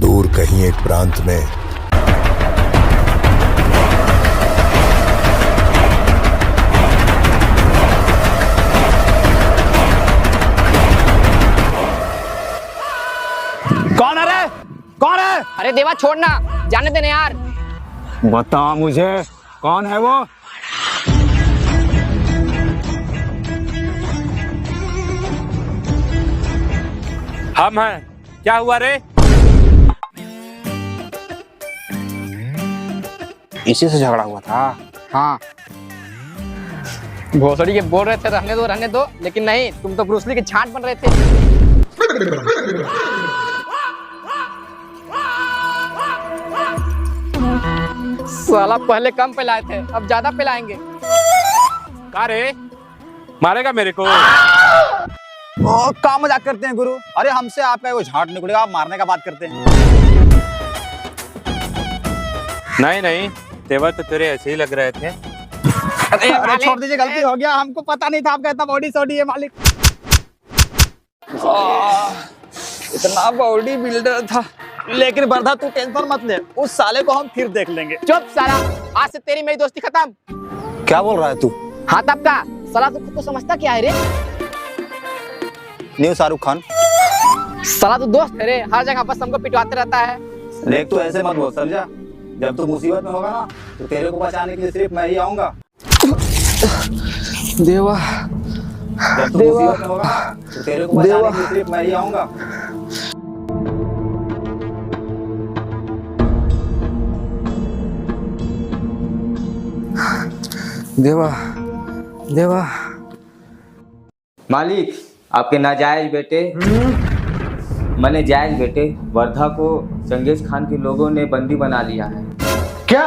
दूर कहीं एक प्रांत में कौन है रे? कौन है? अरे देवा छोड़ना, जाने देना यार। बता मुझे कौन है वो? हम हैं। क्या हुआ रे? इसी से झगड़ा हुआ था। हाँ, भोसड़ी के बोल रहे थे रहने दो, लेकिन नहीं, तुम तो ब्रूस ली के छांट बन रहे थे। साला पहले कम पिलाए थे, अब ज्यादा पिलाएंगे। का रे? मारेगा मेरे को? ओ, काम मजाक करते हैं गुरु। अरे हमसे आपका वो झाट निकलेगा, आप मारने का बात करते हैं। नहीं नहीं, तेवर तो तेरे ऐसे ही लग रहे थे। अरे छोड़ दीजिए, गलती हो गया, हमको पता नहीं था आपका इतना बॉडी सॉडी है मालिक। इतना बॉडी बिल्डर था, लेकिन बरधा तू टेंशन मत ले, उस साले को हम फिर देख लेंगे। चुप साला, आज से तेरी मेरी दोस्ती खत्म। क्या बोल रहा है तू? हाँ तब का साला, तू खुद को समझता क्या है रे? न्यू शाहरुख खान। साला तू दोस्त है रे, हर जगह बस हमको पिटवाते रहता है। देख तू ऐसे मत बोल, समझा? जब तू मुसीबत में होगा ना, तो तेरे को बचाने के लिए सिर्फ मैं ही आऊंगा। देवा, जब तू मुसीबत में होगा ना, तो तेरे को बचाने के लिए सिर्फ मैं ही आऊंगा। देवा, देवा। मालिक, आपके नाजायज बेटे मने जायज बेटे वर्धा को चंगेज खान के लोगों ने बंदी बना लिया है। क्या?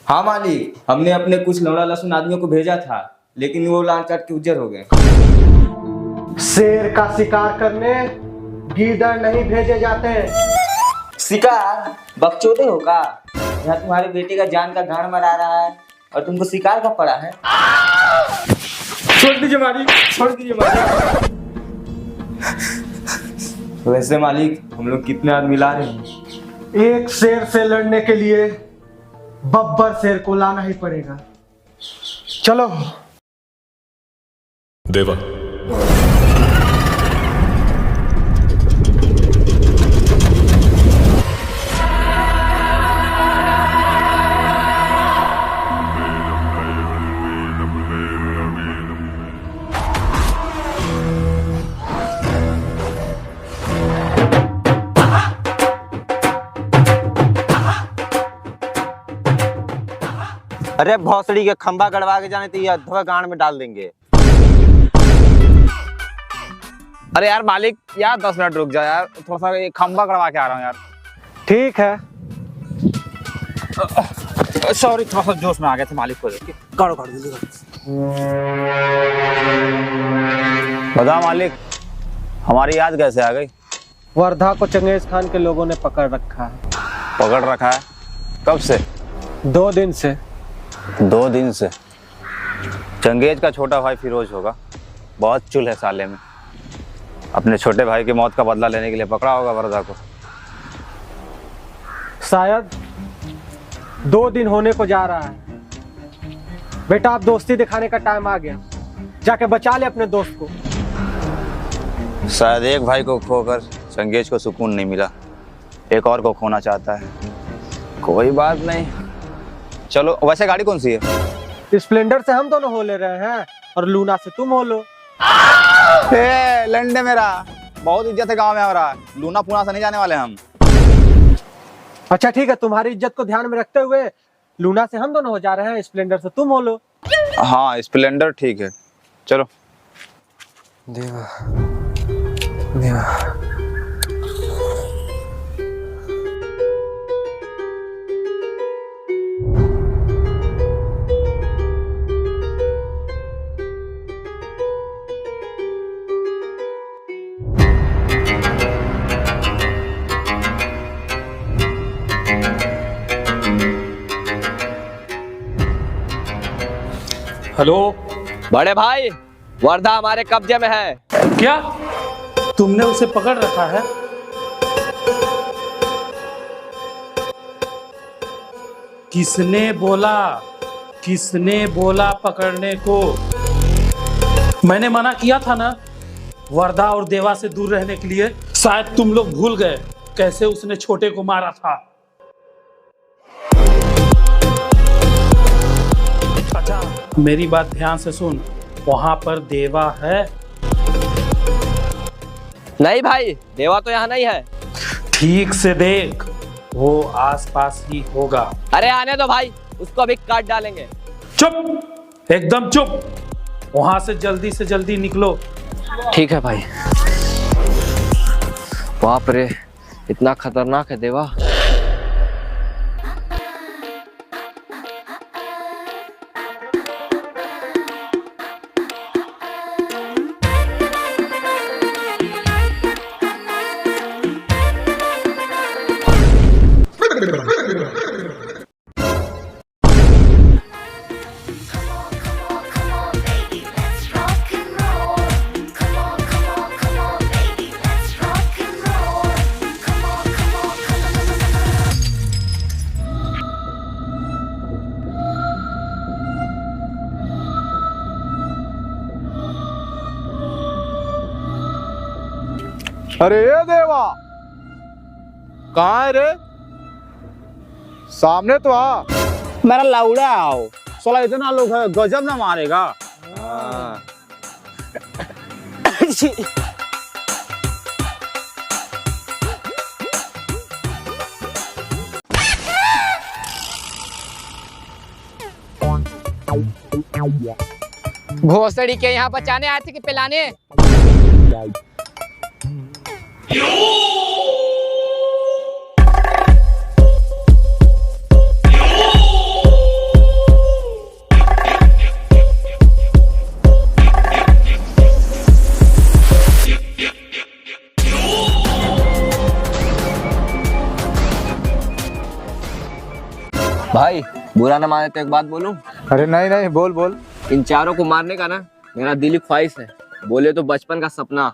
हाँ मालिक, हमने अपने कुछ लौड़ा लहसुन आदमियों को भेजा था, लेकिन वो लाल चाट के उज्जर हो गए। शेर का शिकार करने गीदड़ नहीं भेजे जाते हैं। शिकार? बकचोदे हो का? यहाँ तुम्हारे बेटे का जान का गाड़ मरा रहा है और तुमको शिकार का पड़ा है। छोड़ दीजिए मालिक, छोड़ दीजिए मालिक। वैसे मालिक, हम लोग कितने आदमी ला रहे हैं? एक शेर से लड़ने के लिए बब्बर शेर को लाना ही पड़ेगा। चलो। देवा, अरे भौसड़ी के खंबा गड़वा के जाने तो ये अधवा गांड में डाल देंगे। अरे यार मालिक, यार 10 मिनट रुक जा यार, थोड़ा सा ये खंबा गड़वा के आ रहा हूँ यार। ठीक है। सॉरी, थोड़ा सा जोश में आ गए थे मालिक को देख के। काढ़ो दीजिए। बता मालिक, हमारी याद कैसे आ गई? वर्धा को चंगेज खान के लोगों ने पकड़ रखा है। पकड़ रखा है? कब से? 2 दिन से। 2 दिन से? चंगेज का छोटा भाई फिरोज होगा, बहुत चुल है साले में। अपने छोटे भाई की मौत का बदला लेने के लिए पकड़ा होगा वर्धा को। शायद 2 दिन होने को जा रहा है। बेटा, आप दोस्ती दिखाने का टाइम आ गया, जाके बचा ले अपने दोस्त को। शायद एक भाई को खोकर चंगेज को सुकून नहीं मिला, एक और को खोना चाहता है। कोई बात नहीं, चलो। वैसे गाड़ी कौन सी है? स्प्लेंडर से हम दोनों हो ले रहे हैं और लूना से तुम हो लो। लंडे मेरा बहुत इज्जत है गांव में हमारा, लूना पूना से नहीं जाने वाले हम। अच्छा ठीक है, तुम्हारी इज्जत को ध्यान में रखते हुए लूना से हम दोनों हो जा रहे हैं, स्प्लेंडर से तुम हो लो। हाँ, स्प्लेंडर ठीक है, चलो। देवा, देवा। हेलो बड़े भाई, वर्धा हमारे कब्जे में है। क्या? तुमने उसे पकड़ रखा है? किसने बोला पकड़ने को? मैंने मना किया था ना वर्धा और देवा से दूर रहने के लिए। शायद तुम लोग भूल गए कैसे उसने छोटे को मारा था। अच्छा मेरी बात ध्यान से सुन, वहां पर देवा है? नहीं भाई, देवा तो यहाँ नहीं है। ठीक से देख, वो आसपास ही होगा। अरे आने दो भाई, उसको अभी काट डालेंगे। चुप, एकदम चुप। वहां से जल्दी निकलो। ठीक है भाई। बाप रे, इतना खतरनाक है देवा। अरे ये देवा, कहाँ है रे? सामने तो आ। मेरा लाउड़ा आओ, सोला इतना लोग है, गजब ना मारेगा। भोसड़ी के यहाँ बचाने आए थे कि पिलाने? भाई बुरा ना माने तो एक बात बोलूं? अरे नहीं नहीं, बोल बोल। इन चारों को मारने का ना मेरा दिली ख्वाहिश है, बोले तो बचपन का सपना।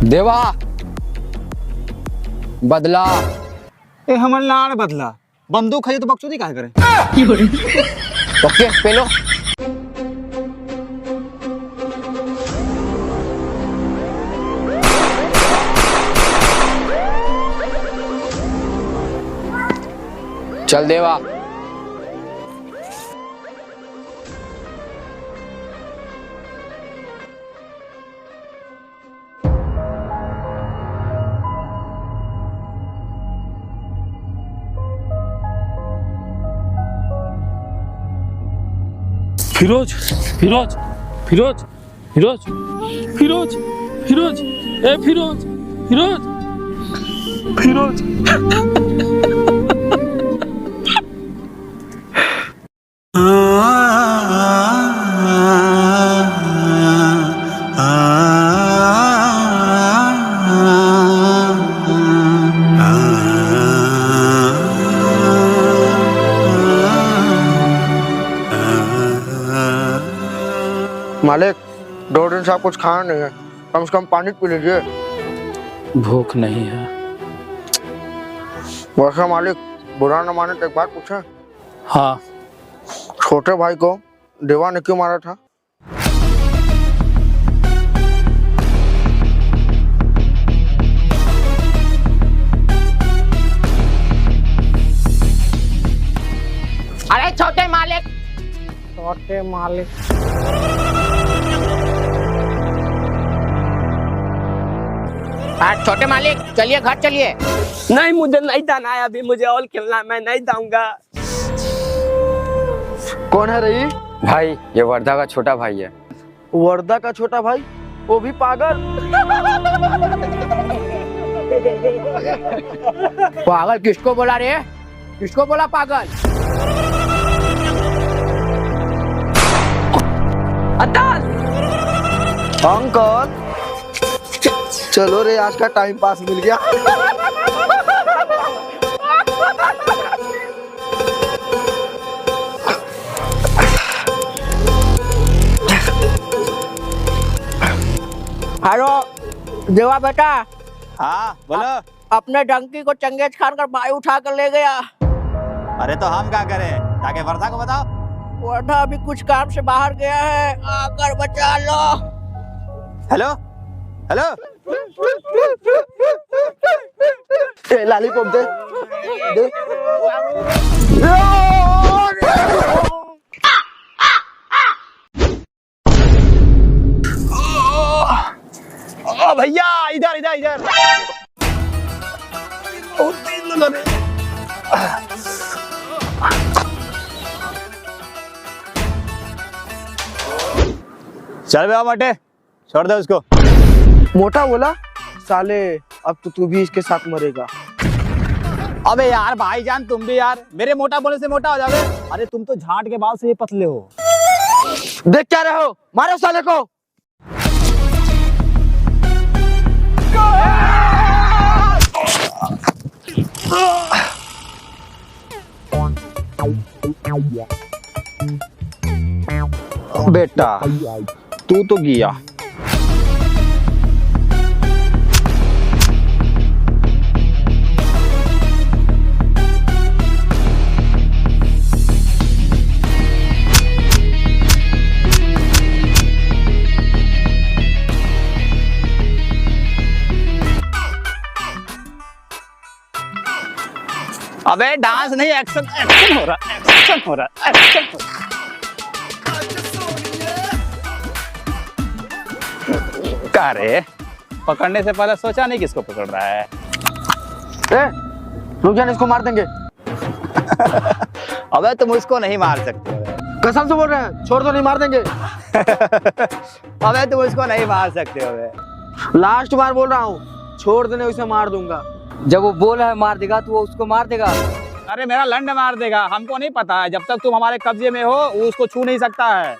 देवा बदला। ए हमर लाड़ बदला, बंदूक है तो बकचोदी काहे करे? ओके पेलो। चल देवा। फिरोज फिरोज फिरोज फिरोज फिरोज फिरोज ए फिरोज फिरोज फिरोज। मालिक, 2 दिन से आप कुछ खाना नहीं है, कम से कम पानी पी लीजिए। भूख नहीं है। वैसे मालिक, बुरा न माने तो एक बात पूछे? हाँ। छोटे भाई को देवा ने क्यों मारा था? अरे छोटे मालिक। छोटे मालिक। छोटे मालिक चलिए घर चलिए। नहीं मुझे नहीं जाना है, अभी मुझे और खेलना है, मैं नहीं जाऊंगा। कौन है रही? भाई ये वर्धा का छोटा भाई है। वर्दा का छोटा भाई, वो भी पागल। पागल किसको बोला रे? किसको बोला पागल? अंकल चलो रे, आज का टाइम पास मिल गया। हेलो देवा बेटा, हाँ बोलो। अपने डंकी को चंगेज खान कर भाई उठा कर ले गया। अरे तो हम क्या करें? जाके वर्धा को बताओ। वर्धा अभी कुछ काम से बाहर गया है, आकर बचा लो। हेलो हेलो, ए लॉलीपॉप दे दे। ओ भैया इधर इधर इधर। चल बे मटे, छोड़ दे उसको। मोटा बोला साले, अब तो तू भी इसके साथ मरेगा। अबे यार भाईजान तुम भी यार, मेरे मोटा बोलने से मोटा हो जाओगे। अरे तुम तो झाट के बाल से ही पतले हो। देख क्या रहे हो, मारो साले को। बेटा तू तो गया। अबे डांस नहीं, एक्शन एक्शन हो रहा, एक्शन हो रहा, एक्शन हो रहा। क्या रे, पकड़ने से पहले सोचा नहीं किसको पकड़ रहा है? रुक जाने, इसको मार देंगे। अबे तुम उसको नहीं मार सकते। कसम से बोल रहे हैं, छोड़ दो, नहीं मार देंगे। अबे तुम उसको नहीं मार सकते हो। लास्ट बार बोल रहा हूँ, छोड़ देने, उसे मार दूंगा। जब वो बोल रहा है मार देगा तो वो उसको मार देगा। अरे मेरा लंड मार देगा, हमको नहीं पता है। जब तक तुम हमारे कब्जे में हो वो उसको छू नहीं सकता है।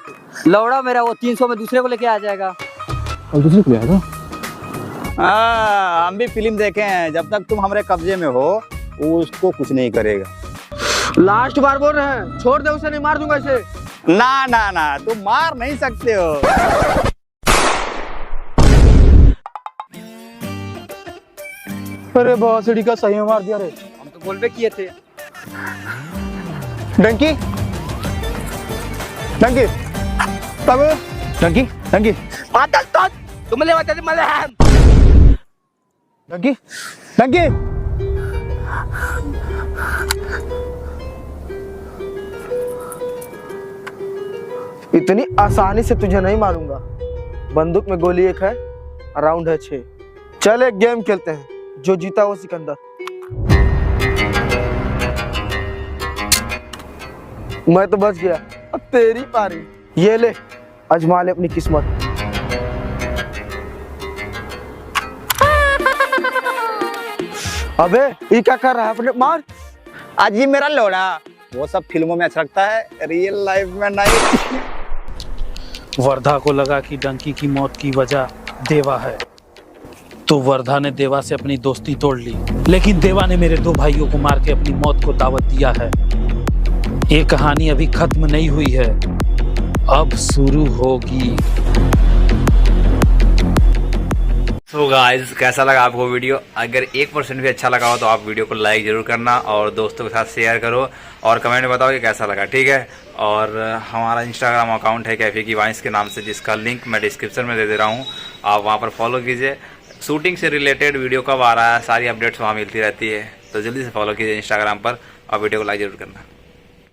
लौड़ा मेरा वो 300 में दूसरे को लेके आ जाएगा। और दूसरे को ले आएगा? हाँ हम भी फिल्म देखे हैं, जब तक तुम हमारे कब्जे में हो वो उसको कुछ नहीं करेगा। लास्ट बार बोल रहे हैं, छोड़ दे उसे, नहीं मार दूंगा इसे। ना ना ना, तुम मार नहीं सकते हो। अरे बांसुरी का सही में मार दिया रे। हम तो बोलबे किए थे। डंकी डंकी तब डंकी डंकी माता तो तुम ले बता दे मले हम। डंकी डंकी इतनी आसानी से तुझे नहीं मारूंगा। बंदूक में गोली एक है, राउंड है 6। चल एक गेम खेलते हैं, जो जीता वो सिकंदर। मैं तो बच गया, अब तेरी पारी। ये ले, आजमा ले अपनी किस्मत। अबे ये क्या कर रहा है? अपने मार। अजीब मेरा लोड़ा, वो सब फिल्मों में अच्छा लगता है, रियल लाइफ में नहीं। वर्धा को लगा कि डंकी की मौत की वजह देवा है, तो वर्धा ने देवा से अपनी दोस्ती तोड़ ली। लेकिन देवा ने मेरे 2 भाइयों को मार के अपनी मौत को दावत दिया है। ये कहानी अभी खत्म नहीं हुई है, अब शुरू होगी। सो गाइस, कैसा लगा आपको वीडियो? अगर 1% भी अच्छा लगा हो तो आप वीडियो को लाइक जरूर करना और दोस्तों के साथ शेयर करो और कमेंट में बताओ कि कैसा लगा, ठीक है? और हमारा इंस्टाग्राम अकाउंट है कैफे की वाइन्स के नाम से, जिसका लिंक मैं डिस्क्रिप्शन में दे दे रहा हूँ, आप वहाँ पर फॉलो कीजिए। शूटिंग से रिलेटेड वीडियो कब आ रहा है, सारी अपडेट्स वहाँ मिलती रहती है, तो जल्दी से फॉलो कीजिए इंस्टाग्राम पर और वीडियो को लाइक जरूर करना।